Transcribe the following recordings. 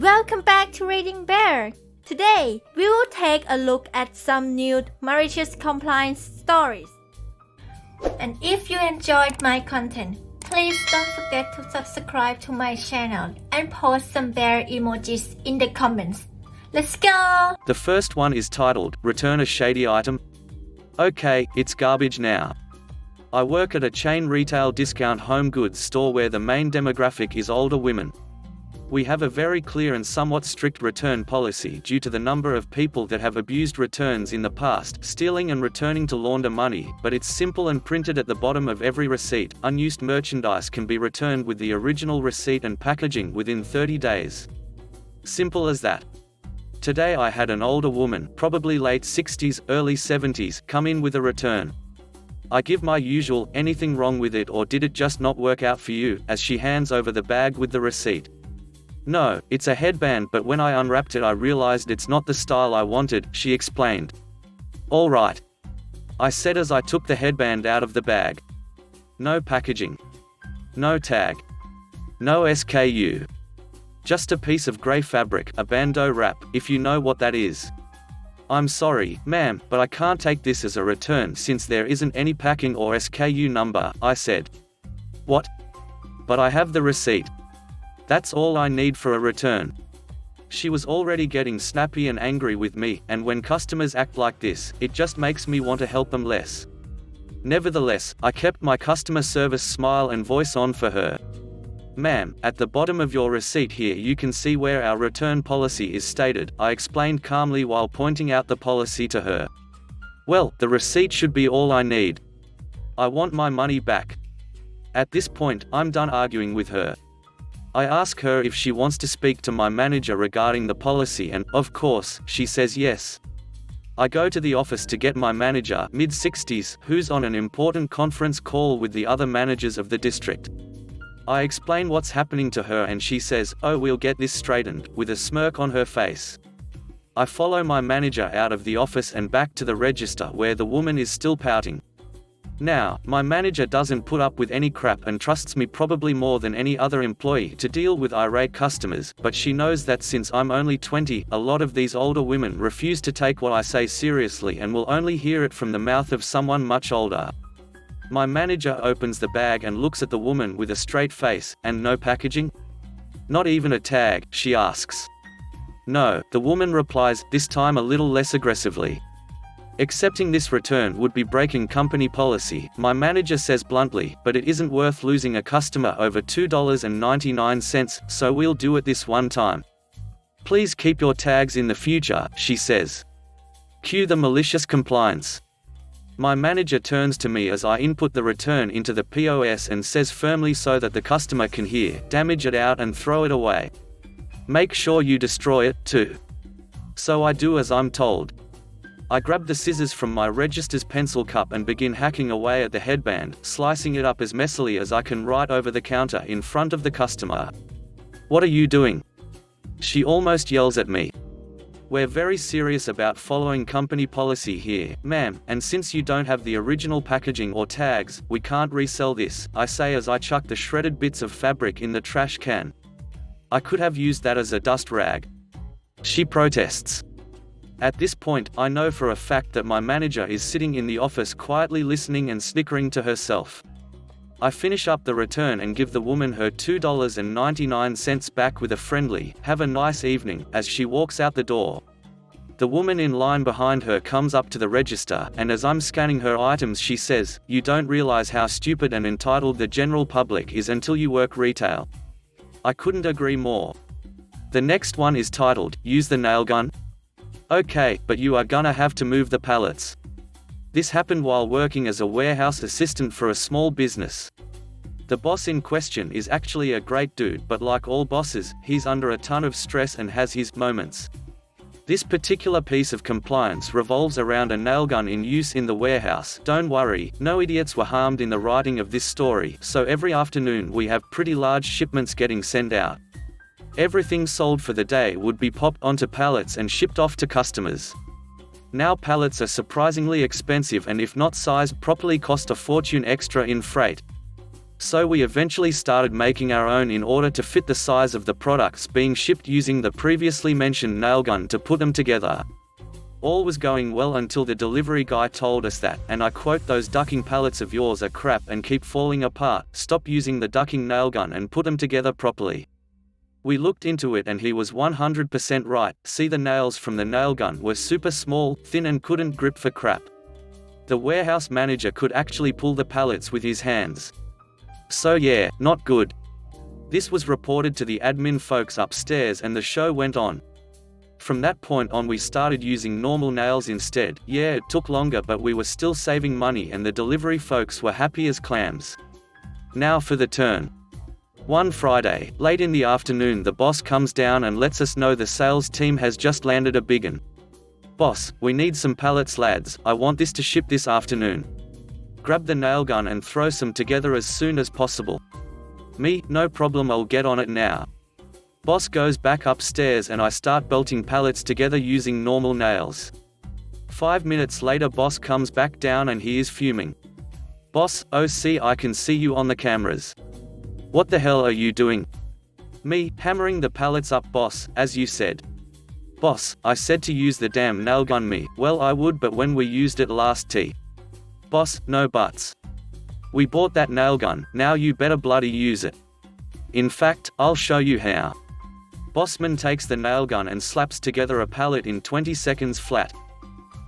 Welcome back to Reading Bear. Today, we will take a look at some new malicious compliance stories. And if you enjoyed my content, please don't forget to subscribe to my channel and post some bear emojis in the comments. Let's go! The first one is titled, Return a Shady Item. Okay, it's garbage now. I work at a chain retail discount home goods store where the main demographic is older women. We have a very clear and somewhat strict return policy due to the number of people that have abused returns in the past, stealing and returning to launder money, but it's simple and printed at the bottom of every receipt. Unused merchandise can be returned with the original receipt and packaging within 30 days. Simple as that. Today I had an older woman, probably late 60s, early 70s, come in with a return. I give my usual, anything wrong with it or did it just not work out for you, as she hands over the bag with the receipt. No, it's a headband, but when I unwrapped it I realized it's not the style I wanted, she explained. All right, I said as I took the headband out of the bag. No packaging. No tag. No SKU. Just a piece of grey fabric, a bandeau wrap, if you know what that is. I'm sorry, ma'am, but I can't take this as a return since there isn't any packing or SKU number, I said. What? But I have the receipt. That's all I need for a return. She was already getting snappy and angry with me, and when customers act like this, it just makes me want to help them less. Nevertheless, I kept my customer service smile and voice on for her. Ma'am, at the bottom of your receipt here you can see where our return policy is stated, I explained calmly while pointing out the policy to her. Well, the receipt should be all I need. I want my money back. At this point, I'm done arguing with her. I ask her if she wants to speak to my manager regarding the policy and, of course, she says yes. I go to the office to get my manager, mid-60s, who's on an important conference call with the other managers of the district. I explain what's happening to her and she says, "Oh, we'll get this straightened," with a smirk on her face. I follow my manager out of the office and back to the register where the woman is still pouting. Now, my manager doesn't put up with any crap and trusts me probably more than any other employee to deal with irate customers, but she knows that since I'm only 20, a lot of these older women refuse to take what I say seriously and will only hear it from the mouth of someone much older. My manager opens the bag and looks at the woman with a straight face. And no packaging? Not even a tag, she asks. No, the woman replies, this time a little less aggressively. Accepting this return would be breaking company policy, my manager says bluntly, but it isn't worth losing a customer over $2.99, so we'll do it this one time. Please keep your tags in the future, she says. Cue the malicious compliance. My manager turns to me as I input the return into the POS and says firmly so that the customer can hear, damage it out and throw it away. Make sure you destroy it, too. So I do as I'm told. I grab the scissors from my register's pencil cup and begin hacking away at the headband, slicing it up as messily as I can right over the counter in front of the customer. What are you doing? She almost yells at me. We're very serious about following company policy here, ma'am, and since you don't have the original packaging or tags, we can't resell this, I say as I chuck the shredded bits of fabric in the trash can. I could have used that as a dust rag. She protests. At this point, I know for a fact that my manager is sitting in the office quietly listening and snickering to herself. I finish up the return and give the woman her $2.99 back with a friendly, "Have a nice evening," as she walks out the door. The woman in line behind her comes up to the register, and as I'm scanning her items she says, "You don't realize how stupid and entitled the general public is until you work retail." I couldn't agree more. The next one is titled, Use the Nailgun. Okay, but you are gonna have to move the pallets. This happened while working as a warehouse assistant for a small business. The boss in question is actually a great dude, but like all bosses, he's under a ton of stress and has his moments. This particular piece of compliance revolves around a nailgun in use in the warehouse. Don't worry, no idiots were harmed in the writing of this story, so every afternoon we have pretty large shipments getting sent out. Everything sold for the day would be popped onto pallets and shipped off to customers. Now pallets are surprisingly expensive and if not sized properly cost a fortune extra in freight. So we eventually started making our own in order to fit the size of the products being shipped, using the previously mentioned nailgun to put them together. All was going well until the delivery guy told us that, and I quote, "Those ducking pallets of yours are crap and keep falling apart. Stop using the ducking nailgun and put them together properly." We looked into it and he was 100% right. See, the nails from the nailgun were super small, thin and couldn't grip for crap. The warehouse manager could actually pull the pallets with his hands. So yeah, not good. This was reported to the admin folks upstairs and the show went on. From that point on we started using normal nails instead. Yeah, it took longer but we were still saving money and the delivery folks were happy as clams. Now for the turn. One Friday, late in the afternoon, the boss comes down and lets us know the sales team has just landed a biggin. "Boss, we need some pallets lads, I want this to ship this afternoon. Grab the nailgun and throw some together as soon as possible." Me, "No problem, I'll get on it now." Boss goes back upstairs and I start belting pallets together using normal nails. 5 minutes later boss comes back down and he is fuming. "Boss, oh see, I can see you on the cameras. What the hell are you doing?" Me, "Hammering the pallets up boss, as you said." "Boss, I said to use the damn nailgun." Me, "Well I would but when we used it last T." Boss, "No buts. We bought that nailgun, now you better bloody use it. In fact, I'll show you how." Bossman takes the nailgun and slaps together a pallet in 20 seconds flat.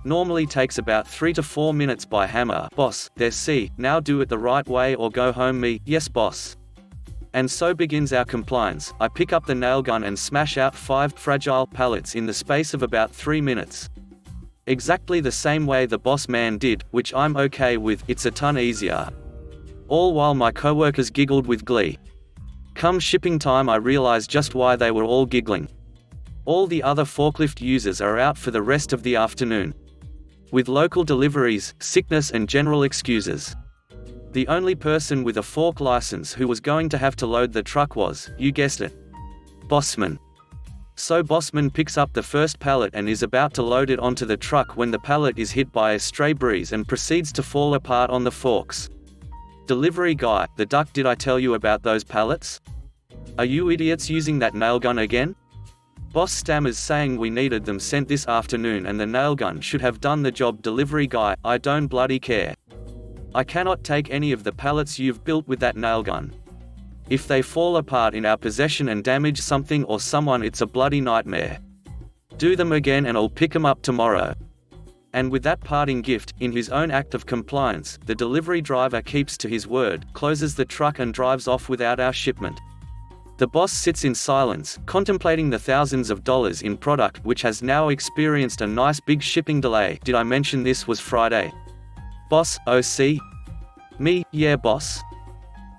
Normally takes about 3 to 4 minutes by hammer. "Boss, there, see, now do it the right way or go home." Me, "Yes boss." And so begins our compliance. I pick up the nailgun and smash out 5 fragile pallets in the space of about 3 minutes. Exactly the same way the boss man did, which I'm okay with, it's a ton easier. All while my coworkers giggled with glee. Come shipping time I realize just why they were all giggling. All the other forklift users are out for the rest of the afternoon. With local deliveries, sickness and general excuses. The only person with a fork license who was going to have to load the truck was, you guessed it, Bossman. So Bossman picks up the first pallet and is about to load it onto the truck when the pallet is hit by a stray breeze and proceeds to fall apart on the forks. Delivery guy, "The duck, did I tell you about those pallets? Are you idiots using that nailgun again?" Boss stammers, saying we needed them sent this afternoon and the nailgun should have done the job. Delivery guy, "I don't bloody care. I cannot take any of the pallets you've built with that nailgun. If they fall apart in our possession and damage something or someone, it's a bloody nightmare. Do them again and I'll pick them up tomorrow." And with that parting gift, in his own act of compliance, the delivery driver keeps to his word, closes the truck and drives off without our shipment. The boss sits in silence, contemplating the thousands of dollars in product which has now experienced a nice big shipping delay. Did I mention this was Friday? Boss, oh see? Me, yeah boss.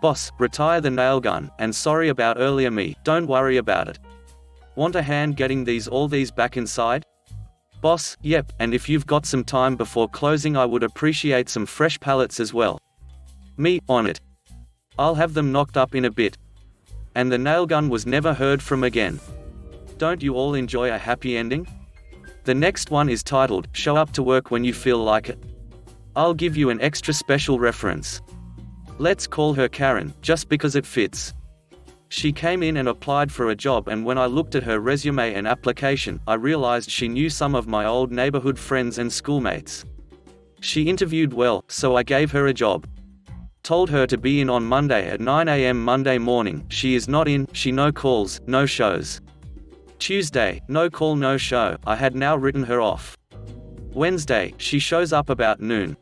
Boss, retire the nailgun, and sorry about earlier. Me, don't worry about it. Want a hand getting all these back inside? Boss, yep, and if you've got some time before closing I would appreciate some fresh pallets as well. Me, on it. I'll have them knocked up in a bit. And the nailgun was never heard from again. Don't you all enjoy a happy ending? The next one is titled, "Show Up to Work When You Feel Like It." I'll give you an extra special reference. Let's call her Karen, just because it fits. She came in and applied for a job, and when I looked at her resume and application, I realized she knew some of my old neighborhood friends and schoolmates. She interviewed well, so I gave her a job. Told her to be in on Monday at 9 a.m. Monday morning. She is not in, she no calls, no shows. Tuesday, no call, no show, I had now written her off. Wednesday, she shows up about noon.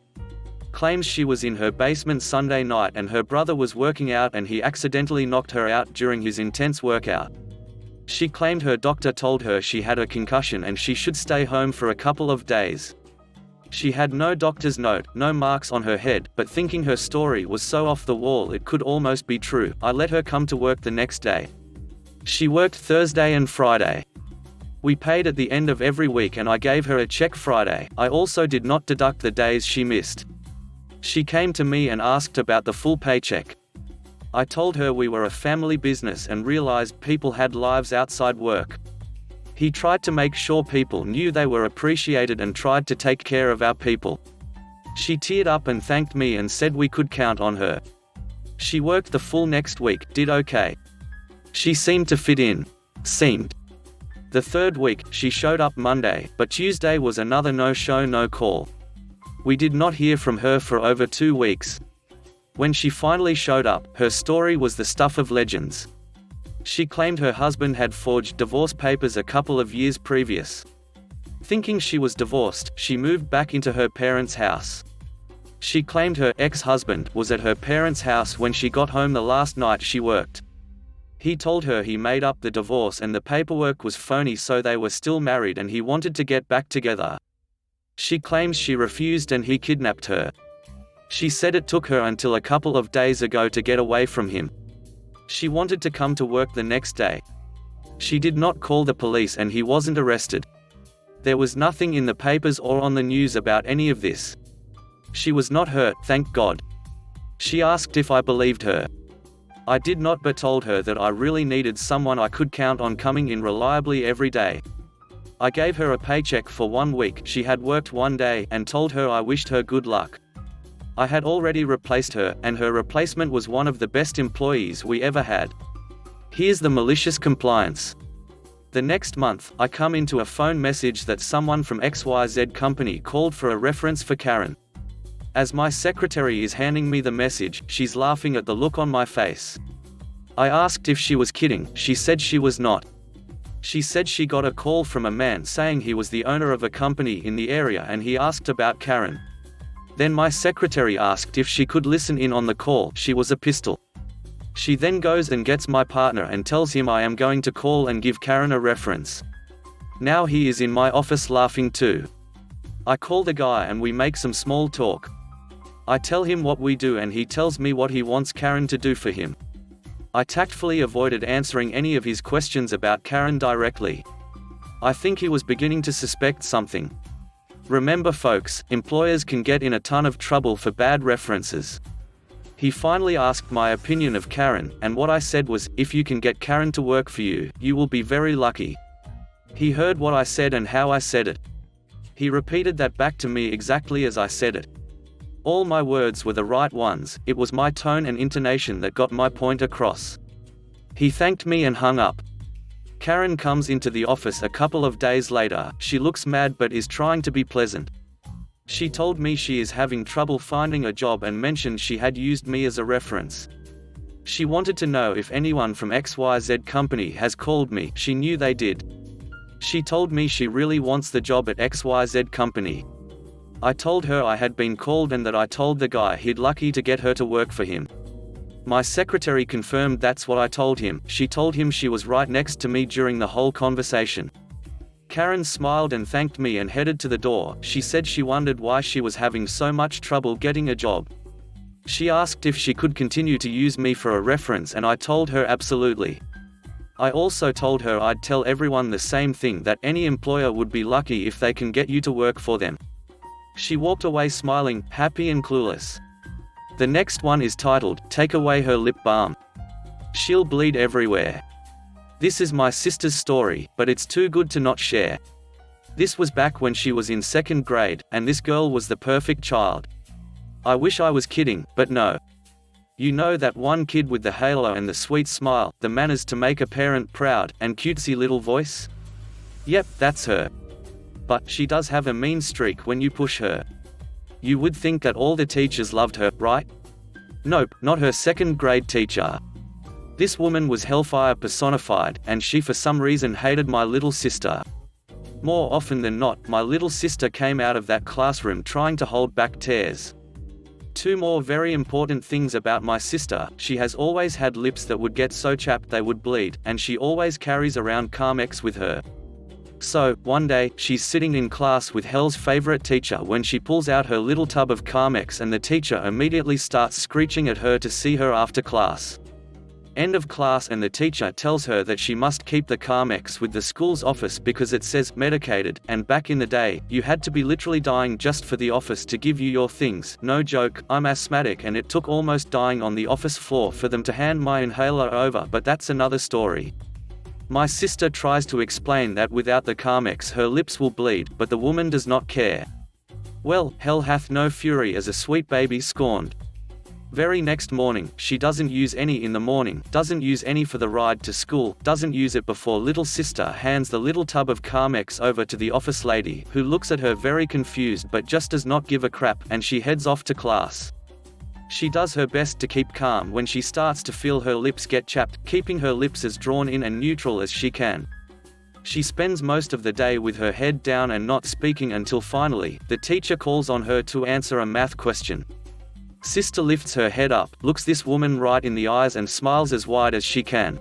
Claims she was in her basement Sunday night and her brother was working out and he accidentally knocked her out during his intense workout. She claimed her doctor told her she had a concussion and she should stay home for a couple of days. She had no doctor's note, no marks on her head, but thinking her story was so off the wall it could almost be true, I let her come to work the next day. She worked Thursday and Friday. We paid at the end of every week and I gave her a check Friday. I also did not deduct the days she missed. She came to me and asked about the full paycheck. I told her we were a family business and realized people had lives outside work. He tried to make sure people knew they were appreciated and tried to take care of our people. She teared up and thanked me and said we could count on her. She worked the full next week, did okay. She seemed to fit in. Seemed. The third week, she showed up Monday, but Tuesday was another no-show no-call. We did not hear from her for over 2 weeks. When she finally showed up, her story was the stuff of legends. She claimed her husband had forged divorce papers a couple of years previous. Thinking she was divorced, she moved back into her parents' house. She claimed her ex-husband was at her parents' house when she got home the last night she worked. He told her he made up the divorce and the paperwork was phony, so they were still married and he wanted to get back together. She claims she refused and he kidnapped her. She said it took her until a couple of days ago to get away from him. She wanted to come to work the next day. She did not call the police and he wasn't arrested. There was nothing in the papers or on the news about any of this. She was not hurt, thank God. She asked if I believed her. I did not, but told her that I really needed someone I could count on coming in reliably every day. I gave her a paycheck for 1 week she had worked 1 day and told her I wished her good luck. I had already replaced her, and her replacement was one of the best employees we ever had. Here's the malicious compliance. The next month, I come into a phone message that someone from XYZ company called for a reference for Karen. As my secretary is handing me the message, she's laughing at the look on my face. I asked if she was kidding, she said she was not. She said she got a call from a man saying he was the owner of a company in the area and he asked about Karen. Then my secretary asked if she could listen in on the call. She was a pistol. She then goes and gets my partner and tells him I am going to call and give Karen a reference. Now he is in my office laughing too. I call the guy and we make some small talk. I tell him what we do and he tells me what he wants Karen to do for him. I tactfully avoided answering any of his questions about Karen directly. I think he was beginning to suspect something. Remember folks, employers can get in a ton of trouble for bad references. He finally asked my opinion of Karen, and what I said was, if you can get Karen to work for you, you will be very lucky. He heard what I said and how I said it. He repeated that back to me exactly as I said it. All my words were the right ones, it was my tone and intonation that got my point across. He thanked me and hung up. Karen comes into the office a couple of days later. She looks mad but is trying to be pleasant. She told me she is having trouble finding a job and mentioned she had used me as a reference. She wanted to know if anyone from XYZ company has called me. She knew they did. She told me she really wants the job at XYZ company. I told her I had been called and that I told the guy he'd lucky to get her to work for him. My secretary confirmed that's what I told him. She told him she was right next to me during the whole conversation. Karen smiled and thanked me and headed to the door. She said she wondered why she was having so much trouble getting a job. She asked if she could continue to use me for a reference and I told her absolutely. I also told her I'd tell everyone the same thing, that any employer would be lucky if they can get you to work for them. She walked away smiling, happy and clueless. The next one is titled, Take Away Her Lip Balm. She'll bleed everywhere. This is my sister's story, but it's too good to not share. This was back when she was in 2nd grade, and this girl was the perfect child. I wish I was kidding, but no. You know that one kid with the halo and the sweet smile, the manners to make a parent proud, and cutesy little voice? Yep, that's her. But she does have a mean streak when you push her. You would think that all the teachers loved her, right? Nope, not her 2nd grade teacher. This woman was hellfire personified, and she for some reason hated my little sister. More often than not, my little sister came out of that classroom trying to hold back tears. 2 more very important things about my sister: she has always had lips that would get so chapped they would bleed, and she always carries around Carmex with her. So, one day, she's sitting in class with Hell's favorite teacher when she pulls out her little tub of Carmex and the teacher immediately starts screeching at her to see her after class. End of class and the teacher tells her that she must keep the Carmex with the school's office because it says medicated, and back in the day, you had to be literally dying just for the office to give you your things. No joke, I'm asthmatic and it took almost dying on the office floor for them to hand my inhaler over, but that's another story. My sister tries to explain that without the Carmex her lips will bleed, but the woman does not care. Well, hell hath no fury as a sweet baby scorned. Very next morning, she doesn't use any in the morning, doesn't use any for the ride to school, doesn't use it before little sister hands the little tub of Carmex over to the office lady, who looks at her very confused but just does not give a crap, and she heads off to class. She does her best to keep calm when she starts to feel her lips get chapped, keeping her lips as drawn in and neutral as she can. She spends most of the day with her head down and not speaking until finally, the teacher calls on her to answer a math question. Sister lifts her head up, looks this woman right in the eyes and smiles as wide as she can.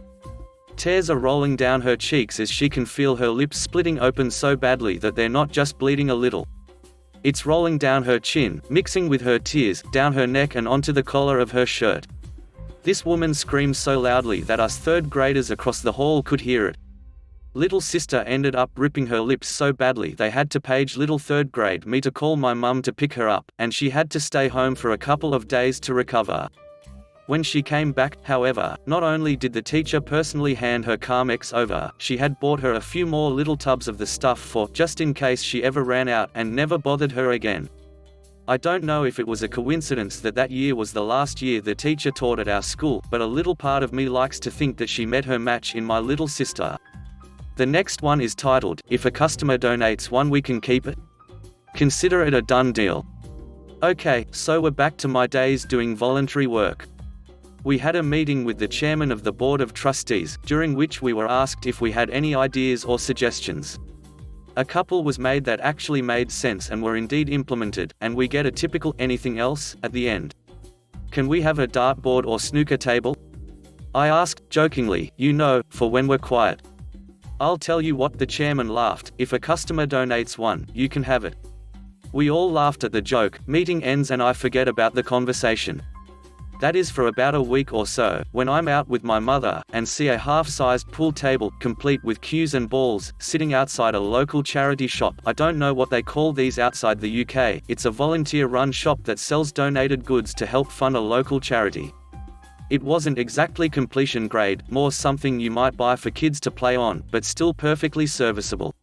Tears are rolling down her cheeks as she can feel her lips splitting open so badly that they're not just bleeding a little. It's rolling down her chin, mixing with her tears, down her neck and onto the collar of her shirt. This woman screams so loudly that us third graders across the hall could hear it. Little sister ended up ripping her lips so badly they had to page little third grade me to call my mum to pick her up, and she had to stay home for a couple of days to recover. When she came back, however, not only did the teacher personally hand her Carmex over, she had bought her a few more little tubs of the stuff for just in case she ever ran out, and never bothered her again. I don't know if it was a coincidence that that year was the last year the teacher taught at our school, but a little part of me likes to think that she met her match in my little sister. The next one is titled, If a Customer Donates One We Can Keep It. Consider it a done deal. Okay, so we're back to my days doing voluntary work. We had a meeting with the chairman of the board of trustees, during which we were asked if we had any ideas or suggestions. A couple was made that actually made sense and were indeed implemented, and we get a typical anything else at the end. Can we have a dartboard or snooker table? I asked, jokingly, for when we're quiet. I'll tell you what, the chairman laughed, if a customer donates one, you can have it. We all laughed at the joke, meeting ends and I forget about the conversation. That is for about a week or so, when I'm out with my mother, and see a half-sized pool table, complete with cues and balls, sitting outside a local charity shop. I don't know what they call these outside the UK, it's a volunteer-run shop that sells donated goods to help fund a local charity. It wasn't exactly completion grade, more something you might buy for kids to play on, but still perfectly serviceable.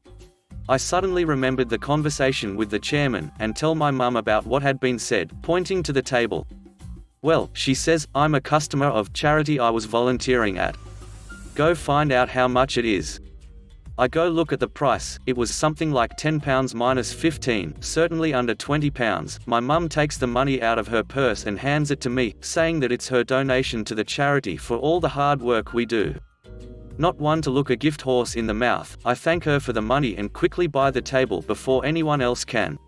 I suddenly remembered the conversation with the chairman, and tell my mum about what had been said, pointing to the table. Well, she says, I'm a customer of charity I was volunteering at. Go find out how much it is. I go look at the price, it was something like £10 minus 15, certainly under £20. My mum takes the money out of her purse and hands it to me, saying that it's her donation to the charity for all the hard work we do. Not one to look a gift horse in the mouth, I thank her for the money and quickly buy the table before anyone else can.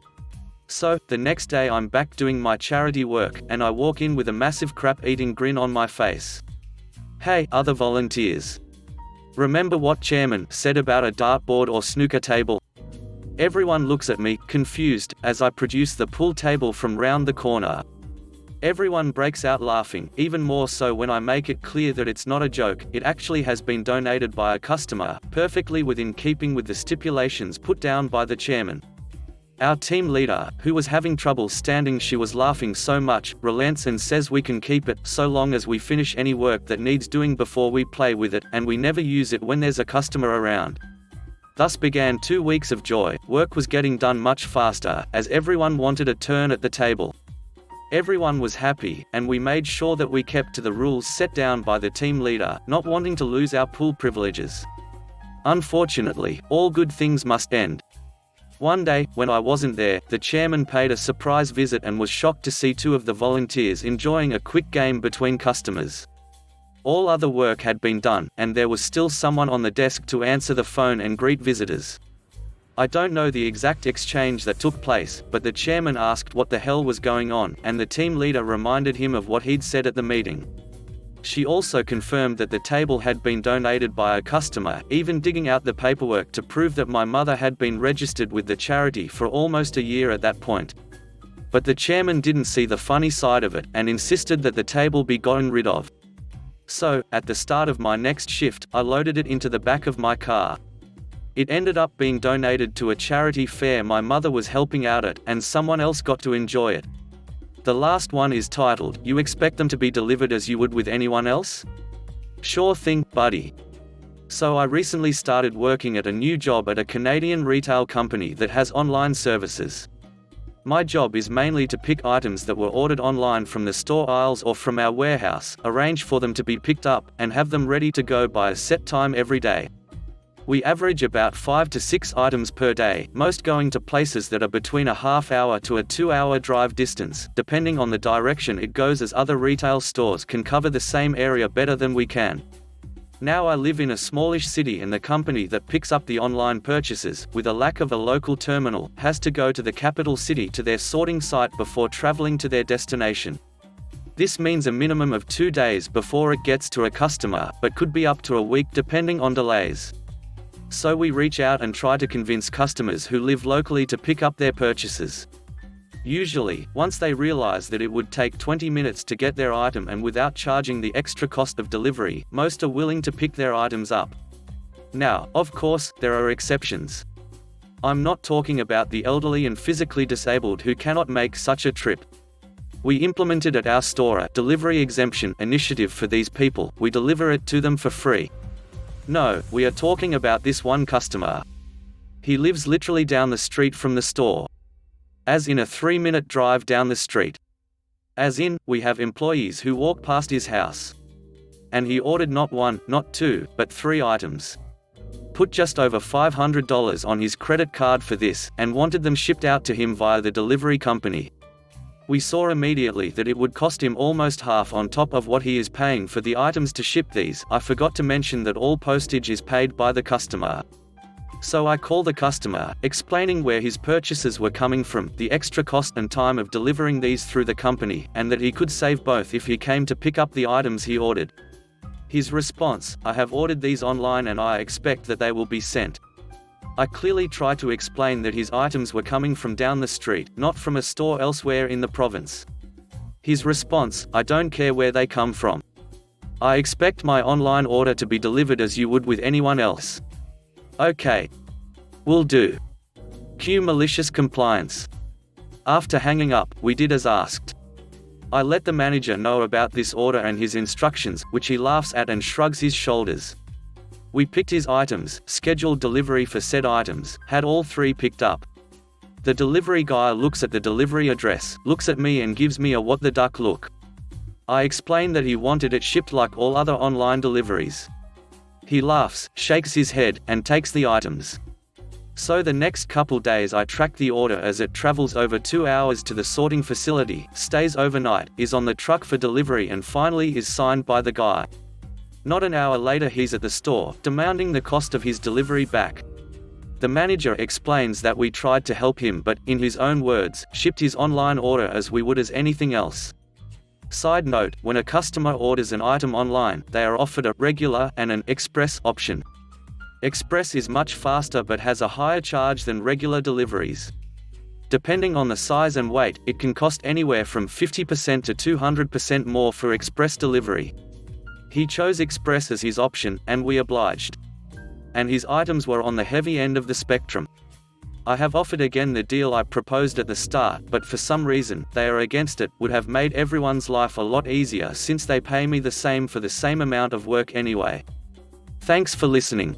So, the next day I'm back doing my charity work, and I walk in with a massive crap-eating grin on my face. Hey, other volunteers. Remember what chairman said about a dartboard or snooker table? Everyone looks at me, confused, as I produce the pool table from round the corner. Everyone breaks out laughing, even more so when I make it clear that it's not a joke, it actually has been donated by a customer, perfectly within keeping with the stipulations put down by the chairman. Our team leader, who was having trouble standing, she was laughing so much, relents and says we can keep it, so long as we finish any work that needs doing before we play with it, and we never use it when there's a customer around. Thus began 2 weeks of joy. Work was getting done much faster, as everyone wanted a turn at the table. Everyone was happy, and we made sure that we kept to the rules set down by the team leader, not wanting to lose our pool privileges. Unfortunately, all good things must end. One day, when I wasn't there, the chairman paid a surprise visit and was shocked to see 2 of the volunteers enjoying a quick game between customers. All other work had been done, and there was still someone on the desk to answer the phone and greet visitors. I don't know the exact exchange that took place, but the chairman asked what the hell was going on, and the team leader reminded him of what he'd said at the meeting. She also confirmed that the table had been donated by a customer, even digging out the paperwork to prove that my mother had been registered with the charity for almost a year at that point. But the chairman didn't see the funny side of it, and insisted that the table be gotten rid of. So, at the start of my next shift, I loaded it into the back of my car. It ended up being donated to a charity fair my mother was helping out at, and someone else got to enjoy it. The last one is titled, You Expect Them to Be Delivered as You Would with Anyone Else? Sure thing, buddy. So I recently started working at a new job at a Canadian retail company that has online services. My job is mainly to pick items that were ordered online from the store aisles or from our warehouse, arrange for them to be picked up, and have them ready to go by a set time every day. We average about 5 to 6 items per day, most going to places that are between a half-hour to a 2-hour drive distance, depending on the direction it goes, as other retail stores can cover the same area better than we can. Now I live in a smallish city, and the company that picks up the online purchases, with a lack of a local terminal, has to go to the capital city to their sorting site before traveling to their destination. This means a minimum of 2 days before it gets to a customer, but could be up to a week depending on delays. So we reach out and try to convince customers who live locally to pick up their purchases. Usually, once they realize that it would take 20 minutes to get their item and without charging the extra cost of delivery, most are willing to pick their items up. Now, of course, there are exceptions. I'm not talking about the elderly and physically disabled who cannot make such a trip. We implemented at our store a delivery exemption initiative for these people. We deliver it to them for free. No, we are talking about this one customer. He lives literally down the street from the store. As in a 3-minute drive down the street. As in, we have employees who walk past his house. And he ordered not 1, not 2, but 3 items. Put just over $500 on his credit card for this, and wanted them shipped out to him via the delivery company. We saw immediately that it would cost him almost half on top of what he is paying for the items to ship these. I forgot to mention that all postage is paid by the customer. So I call the customer, explaining where his purchases were coming from, the extra cost and time of delivering these through the company, and that he could save both if he came to pick up the items he ordered. His response: I have ordered these online and I expect that they will be sent. I clearly try to explain that his items were coming from down the street, not from a store elsewhere in the province. His response: I don't care where they come from. I expect my online order to be delivered as you would with anyone else. Okay. Will do. Cue malicious compliance. After hanging up, we did as asked. I let the manager know about this order and his instructions, which he laughs at and shrugs his shoulders. We picked his items, scheduled delivery for said items, had all 3 picked up. The delivery guy looks at the delivery address, looks at me and gives me a what the duck look. I explain that he wanted it shipped like all other online deliveries. He laughs, shakes his head, and takes the items. So the next couple days I track the order as it travels over 2 hours to the sorting facility, stays overnight, is on the truck for delivery, and finally is signed by the guy. Not an hour later he's at the store, demanding the cost of his delivery back. The manager explains that we tried to help him but, in his own words, shipped his online order as we would as anything else. Side note, when a customer orders an item online, they are offered a regular and an express option. Express is much faster but has a higher charge than regular deliveries. Depending on the size and weight, it can cost anywhere from 50% to 200% more for express delivery. He chose express as his option, and we obliged. And his items were on the heavy end of the spectrum. I have offered again the deal I proposed at the start, but for some reason, they are against it. Would have made everyone's life a lot easier since they pay me the same for the same amount of work anyway. Thanks for listening.